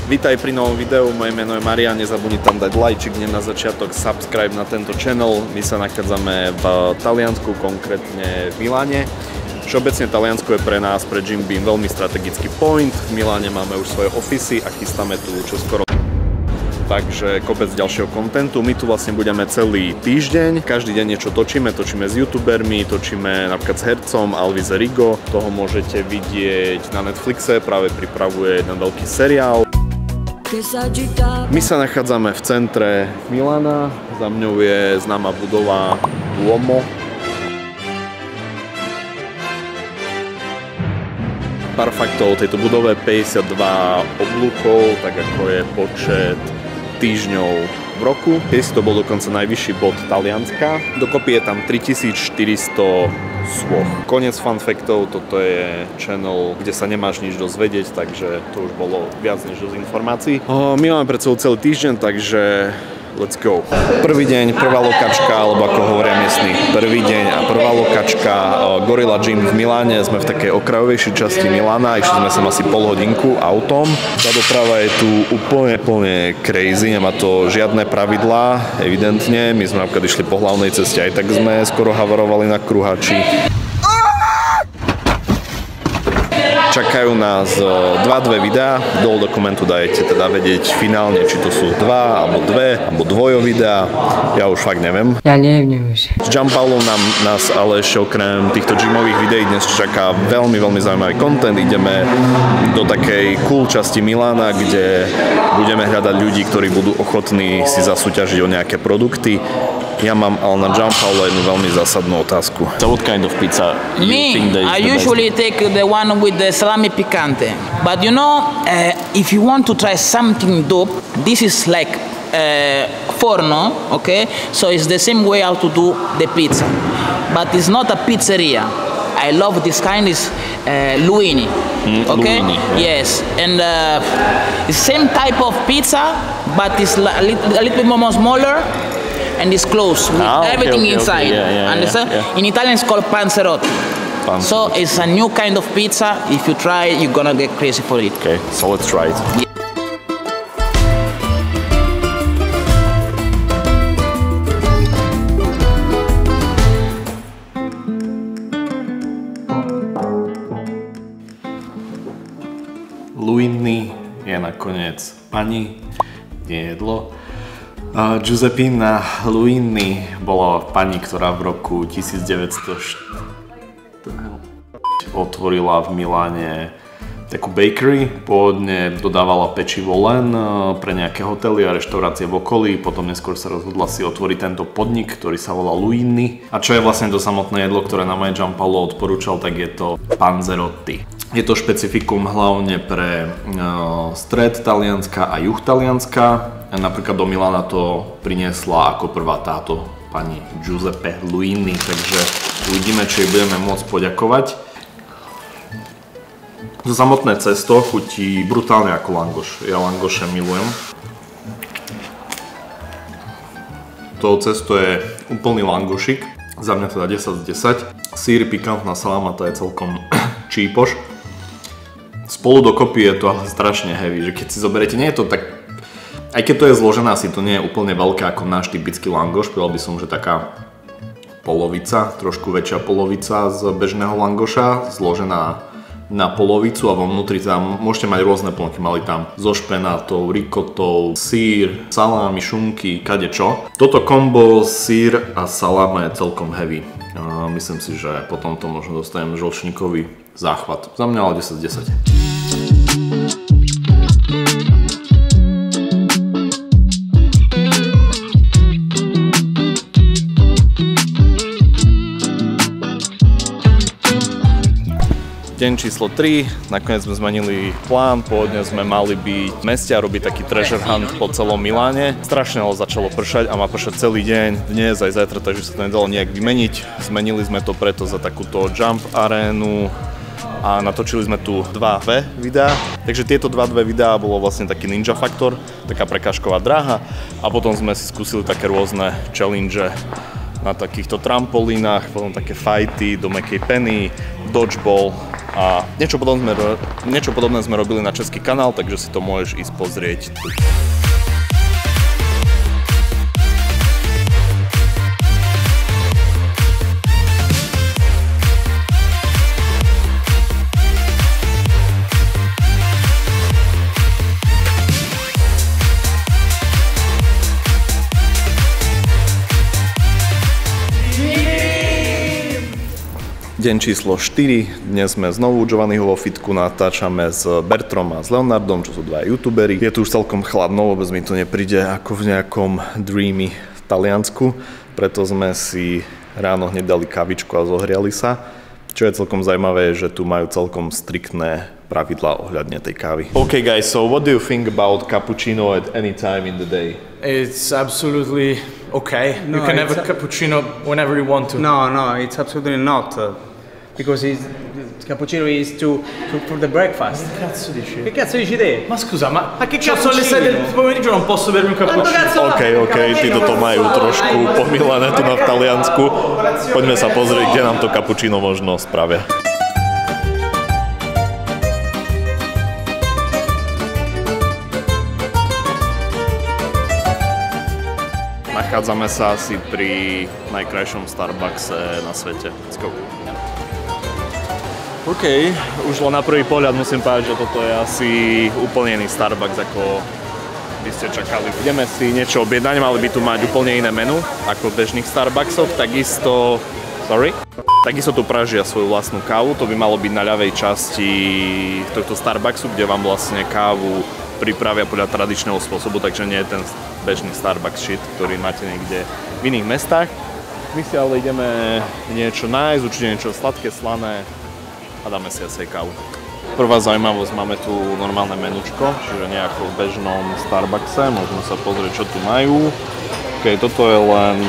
Vítaj pri novom videu, moje meno je Marian, nezabudni tam dať lajčik, na začiatok subscribe na tento channel. My sa nachádzame v Taliansku, konkrétne v Miláne. Všeobecne Taliansko je pre nás, pre Jim Beam, veľmi strategický point. V Miláne máme už svoje ofisy a chystáme tu čoskoro. Takže kopec ďalšieho kontentu. My tu vlastne budeme celý týždeň. Každý deň niečo točíme s youtubermi, točíme napríklad s hercom Alvis Rigo. Toho môžete vidieť na Netflixe, práve pripravuje jeden veľký seriál. My sa nachádzame v centre Milána. Za mňou je známa budova Duomo. Pár faktov o tejto budove: 52 oblúkov, tak ako je počet týždňov v roku. Kedy to bol dokonca najvyšší bod Talianska. Dokopy je tam 3400 sôch. Konec fun faktov, toto je channel, kde sa nemáš nič dozvedieť, takže to už bolo viac než dosť informácií. My máme pred sebou celý týždeň, takže let's go. Prvý deň, prvá lokačka, alebo ako hovoria miestni, prvý deň a prvá lokačka Gorilla Gym v Miláne. Sme v takej okrajovejšej časti Milána, išli sme sem asi pol hodinku autom. Tá doprava je tu úplne crazy, nemá to žiadne pravidlá, evidentne. My sme napríklad išli po hlavnej ceste, aj tak sme skoro havarovali na kruhači. Čakajú nás dve videá, dole do komentu dajte teda vedieť finálne, či to sú alebo dvojo videá, ja už fakt neviem. Ja neviem už. S Gianpaolom nás ale ešte okrem týchto gymových videí dnes čaká veľmi zaujímavý content. Ideme do takej cool časti Milána, kde budeme hľadať ľudí, ktorí budú ochotní si zasúťažiť o nejaké produkty. Ja mám ale na Gianpaolo jednu veľmi zásadnú otázku. So what kind of pizza you think that is I the usually best? take the one with the salami picante. But you know, if you want to try something dope, this is like forno, okay? So it's the same way how to do the pizza. But it's not a pizzeria. I love this kind is Luini, okay? Luini, yeah. Yes, and the same type of pizza, but it's a little bit more smaller. And it's close with everything inside. Yeah, understand? yeah. In Italian, it's called panzerotti. So it's a new kind of pizza. If you try it, you're gonna get crazy for it. Okay, so let's try it. Yeah. Luini je nakoniec pani, nie jedlo. Giuseppina Luini bola pani, ktorá v roku 1904 otvorila v Miláne takú bakery. Pôvodne dodávala pečivo len pre nejaké hotely a reštaurácie v okolí, potom neskôr sa rozhodla si otvoriť tento podnik, ktorý sa volá Luini. A čo je vlastne to samotné jedlo, ktoré nám aj Gianpaolo odporúčal, tak je to panzerotti. Je to špecifikum hlavne pre stred Talianska a juh Talianska. Napríklad do Milána to priniesla ako prvá táto pani Giuseppe Luini, takže uvidíme, či jej budeme môcť poďakovať. To samotné cesto chutí brutálne ako langoš. Ja langoše milujem. To cesto je úplný langošik. Za mňa teda 10 z 10. Sír, pikantná salámata je celkom čípoš. Spolu dokopy je to ale strašne heavy, že keď si zoberiete, nie je to tak. Aj keď to je zložená, si to nie je úplne veľké ako náš typický langoš, povedal by som, že taká polovica, trošku väčšia polovica z bežného langoša, zložená na polovicu a vo vnútri tam môžete mať rôzne plnky. Mali tam so špenátou, rikotou, sír, salámy, šunky, kadečo. Toto kombo sír a saláma je celkom heavy. Myslím si, že potom to možno dostanem žlčníkový záchvat. Za mňa ale 10 z 10. Deň číslo 3, nakoniec sme zmenili plán, pôvodne sme mali byť v meste a robiť taký treasure hunt po celom Miláne. Strašne ale začalo pršať a má pršať celý deň, dnes aj zajtra, takže sa to nedalo nejak vymeniť. Zmenili sme to preto za takúto jump arénu a natočili sme tu 2 videá. Takže tieto 2 videá bolo vlastne taký ninja faktor, taká prekážková dráha a potom sme si skúsili také rôzne challenge na takýchto trampolínach, potom také fighty do mäkkej peny, dodgeball A niečo podobné sme robili na český kanál, takže si to môžeš ísť pozrieť. Deň číslo 4, dnes sme znovu Giovanniho vo fitku, natáčame s Bertrom a s Leonardom, čo sú dva youtuberi. Je tu už celkom chladno, vôbec mi to nepríde ako v nejakom dreamy v Taliansku, preto sme si ráno hneď dali kavičku a zohriali sa. Čo je celkom zaujímavé, že tu majú celkom striktné pravidlá ohľadne tej kávy. Okay guys, so what do you think about cappuccino at any time in the day? It's absolutely okay. No, you can have a cappuccino whenever you want to. No, it's absolutely not. Because cappuccino is for the breakfast. Che cazzo dici? Che cazzo dici te? Ma scusa, ma che cazzo alle 6 del pomeriggio non posso bermi un cappuccino? OK, títo to majú trošku pomilané tu na Taliansku. Poďme sa pozrieť, kde nám to cappuccino možno spravia. Nachádzame sa asi pri najkrajšom Starbuckse na svete. Let's go. OK, už len na prvý pohľad musím povedať, že toto je asi úplne iný Starbucks, ako by ste čakali. Ideme si niečo objednať, mali by tu mať úplne iné menu, ako v bežných Starbucksoch. Takisto tu pražia svoju vlastnú kávu, to by malo byť na ľavej časti tohto Starbucksu, kde vám vlastne kávu pripravia podľa tradičného spôsobu, takže nie je ten bežný Starbucks shit, ktorý máte niekde v iných mestách. My si ale ideme niečo nájsť, určite niečo sladké, slané, a dáme si asi kávu. Prvá zaujímavosť, máme tu normálne menučko, čiže nie ako v bežnom Starbuckse, môžeme sa pozrieť, čo tu majú. OK, toto je len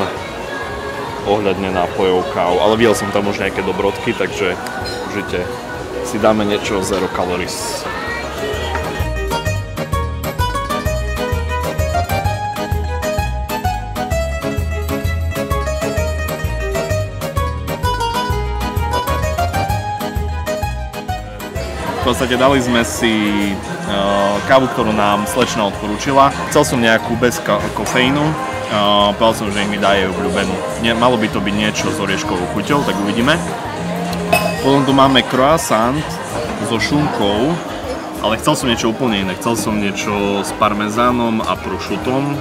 ohľadne nápojov káv, ale videl som tam už nejaké dobrodky, takže užite si dáme niečo 0 calories. V podstate dali sme si kávu, ktorú nám slečna odporúčila. Chcel som nejakú bez kofeínu, povedal som, že mi dá jej obľúbenú. Malo by to byť niečo s orieškovou chuťou, tak uvidíme. Potom tu máme croissant so šunkou, ale chcel som niečo úplne iné. Chcel som niečo s parmezánom a prosciuttom.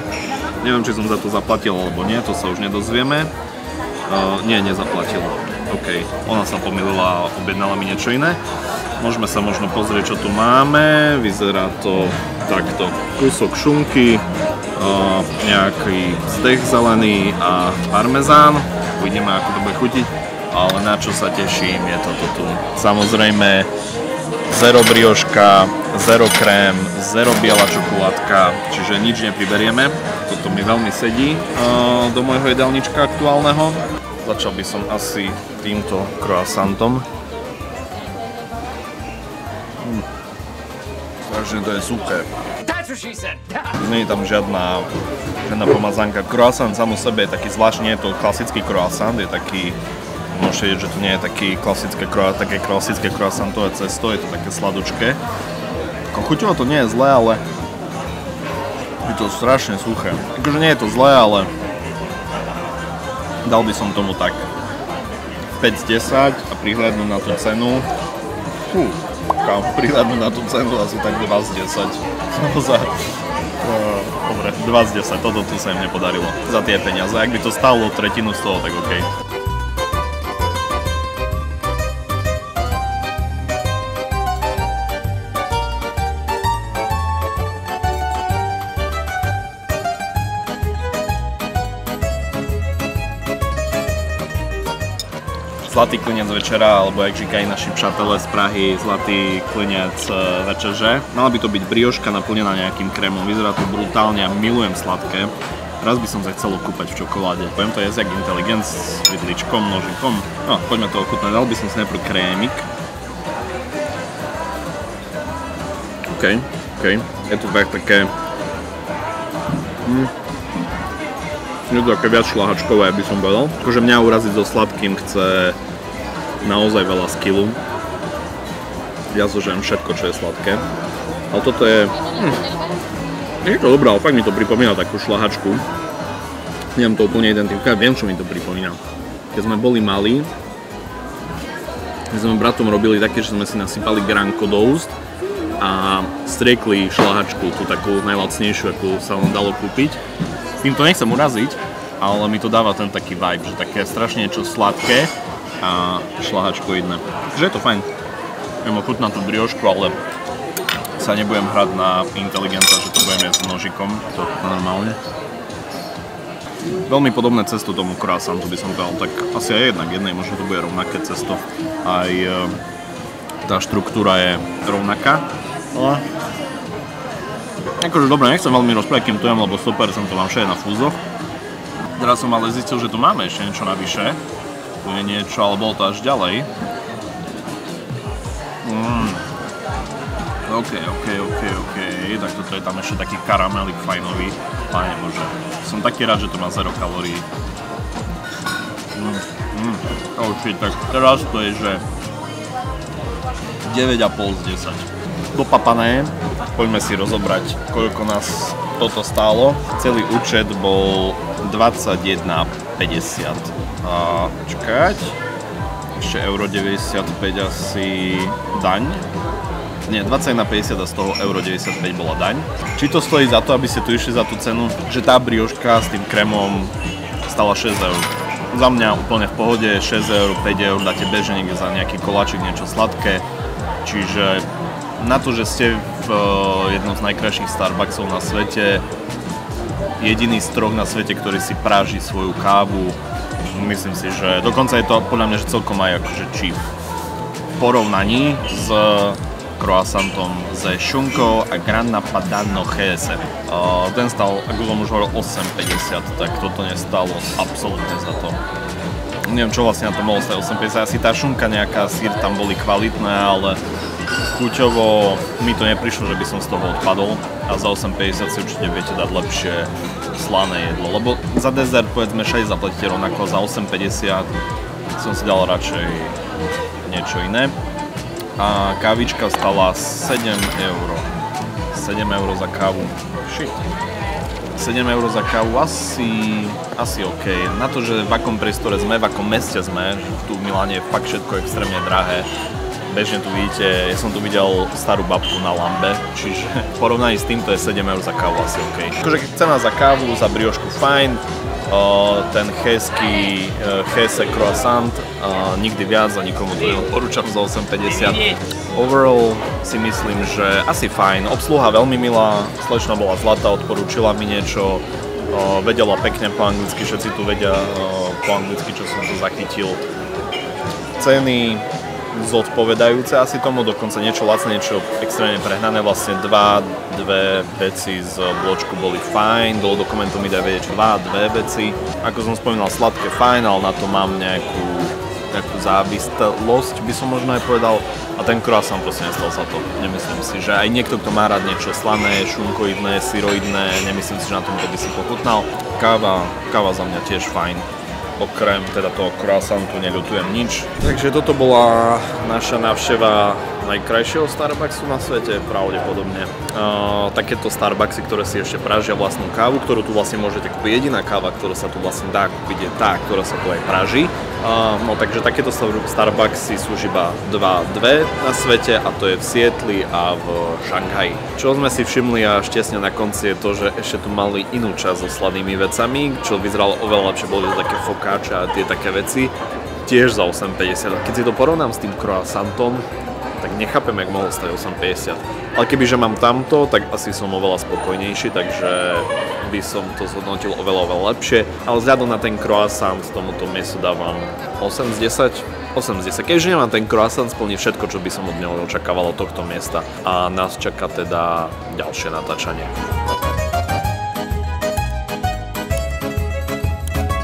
Neviem, či som za to zaplatil alebo nie, to sa už nedozvieme. Nie, nezaplatil. OK, ona sa pomýlila a objednala mi niečo iné. Môžeme sa možno pozrieť, čo tu máme. Vyzerá to takto. Kúsok šunky, nejaký zdech zelený a parmezán. Uvidíme, ako to bude chutiť. Ale na čo sa teším, je toto tu. Samozrejme, 0 brioška, 0 krém, 0 biela čokoládka, čiže nič nepriberieme. Toto mi veľmi sedí do môjho jedálnička aktuálneho. Začal by som asi týmto croissantom. Takže to je suché. Nie je tam žiadna pomazánka. Croissant sám o sebe je taký zvláštny, je to klasický croissant, je taký, môžete vidieť, že to nie je také klasické croissantové cesto, je to také sladučké. Chuťovo to nie je zlé, ale je to strašne suché. Akože nie je to zlé, ale dal by som tomu tak 5 z 10 a prihľadnúť na tú cenu. Prihľadnúť na tú cenu asi tak 2 z 10. Dobre, 2 z 10, toto tu sa im nepodarilo za tie peniaze. Ak by to stálo tretinu z toho, tak OK. Zlatý klinec večera, alebo jak říkajú naši přátelé z Prahy, zlatý klinec večeře. Mala by to byť brioška naplnená nejakým krémom, vyzerá to brutálne, ja milujem sladké. Raz by som sa chcel okúpať v čokoláde. Poviem to jesť jak inteligent s vidličkom, nožikom. No, poďme to ochutnať, dal by som si najprv krémik. OK. Je to tak také... Je to také viac šlahačkové, by som povedal. Akože mňa uraziť so sladkým chce naozaj veľa skillu. Ja zožujem všetko, čo je sladké. Ale toto je... Je to dobré, ale fakt mi to pripomína takú šlahačku. Neviem to úplne identifikovať, viem, čo mi to pripomína. Keď sme boli malí, my sme bratom robili také, že sme si nasypali Granko do úst a striekli šlahačku, tú takú najlacnejšiu, akú sa vám dalo kúpiť. S tým to nechcem uraziť, ale mi to dáva ten taký vibe, že také strašne niečo sladké a šlahačkoidné. Takže je to fajn. Viem ochutnať tú briošku, ale sa nebudem hrať na inteligenta, že to budem jesť s nožikom, to normálne. Veľmi podobné cesto tomu croissantu by som povedal, tak asi aj jednak jednej, možno to bude rovnaké cesto. Aj tá štruktúra je rovnaká. Ale akože dobre, nechcem veľmi rozprávať, kým to jem, lebo 100% to mám všetko na fúzoch. Teraz som ale zistil, že tu máme ešte niečo navyše. Tu je niečo, ale bolo to až ďalej. OK. Tak toto je tam ešte taký karamelik fajnový. Páne Bože. Som taký rád, že to má 0 kalórií. Oh shit, tak teraz to je, že 9,5 z 10. Dopapané. Poďme si rozobrať, koľko nás toto stálo. Celý účet bol 21,50. Čakať. Ešte €95 asi daň. Nie, 21,50 a z toho €95 bola daň. Či to stojí za to, aby ste tu išli za tú cenu, že tá brioška s tým krémom stala 6 €. Za mňa úplne v pohode, 6 €, 5 € dáte bežne niekde za nejaký koláčik, niečo sladké. Čiže na to, že ste v jednom z najkrajších Starbucksov na svete, jediný z 3 na svete, ktorý si práži svoju kávu, myslím si, že dokonca je to podľa mňa že celkom aj akože cheap. V porovnaní s croissantom ze šunkou a Grana Padano Hese. Ten stal, ako som už hovoril, 8,50, tak toto nestalo absolútne za to. Neviem, čo vlastne na to mohlo stať 8,50, asi tá šunka, nejaká sír tam boli kvalitné, ale chuťovo mi to neprišlo, že by som z toho odpadol a za 8,50 si určite viete dať lepšie slané jedlo, lebo za dezert povedzme 6 zaplatíte rovnako, za 8,50 som si dal radšej niečo iné. A kávička stala 7 €. 7 € za kávu. Shit. 7 € za kávu asi OK. Na to, že v akom priestore sme, v akom meste sme, tu v Miláne je fakt všetko extrémne drahé. Bežne tu vidíte, ja som tu videl starú babku na lambe, čiže v porovnaní s týmto je 7 € za kávu asi OK. Akože cena za kávu, za briošku fajn, ten Hesse croissant, nikdy viac a nikomu to neodporúčam za 8,50. Overall si myslím, že asi fajn, obsluha veľmi milá, slečna bola zlatá, odporúčila mi niečo, vedela pekne po anglicky, všetci tu vedia po anglicky, čo som tu zachytil. Ceny zodpovedajúce asi tomu, dokonca niečo lacné, niečo extrémne prehnané, vlastne dve veci z bločku boli fajn, do dokumentu mi dá vedieť dve veci. Ako som spomínal, sladké fajn, ale na to mám nejakú závislosť, by som možno aj povedal, a ten croissant proste nestal za to. Nemyslím si, že aj niekto, kto má rád niečo slané, šunkoidné, syroidné, nemyslím si, že na tomto by si pochutnal. Káva za mňa tiež fajn. Okrem teda toho croissantu neľutujem nič. Takže toto bola naša návšteva najkrajšieho Starbucksu na svete, pravdepodobne. Takéto Starbucksy, ktoré si ešte pražia vlastnú kávu, ktorú tu vlastne môžete kúpiť. Jediná káva, ktorá sa tu vlastne dá kúpiť, je tá, ktorá sa tu aj praží. No takže takéto Starbucksy sú iba dve na svete, a to je v Sietli a v Šanghaji. Čo sme si všimli až tesne na konci je to, že ešte tu mali inú časť so sladými vecami, čo vyzeralo oveľa lepšie, boli to také fokáče a tie také veci, tiež za 8,50. Keď si to porovnám s tým croissantom, tak nechápem, jak mohol stať 8,50. Ale kebyže mám tamto, tak asi som oveľa spokojnejší, takže by som to zhodnotil oveľa lepšie. Ale vzhľadom na ten croissant tomuto miestu dávam 8 z 10. 8 z 10. Keďže nemám ten croissant, splní všetko, čo by som od neho očakával od tohto miesta. A nás čaká teda ďalšie natáčanie.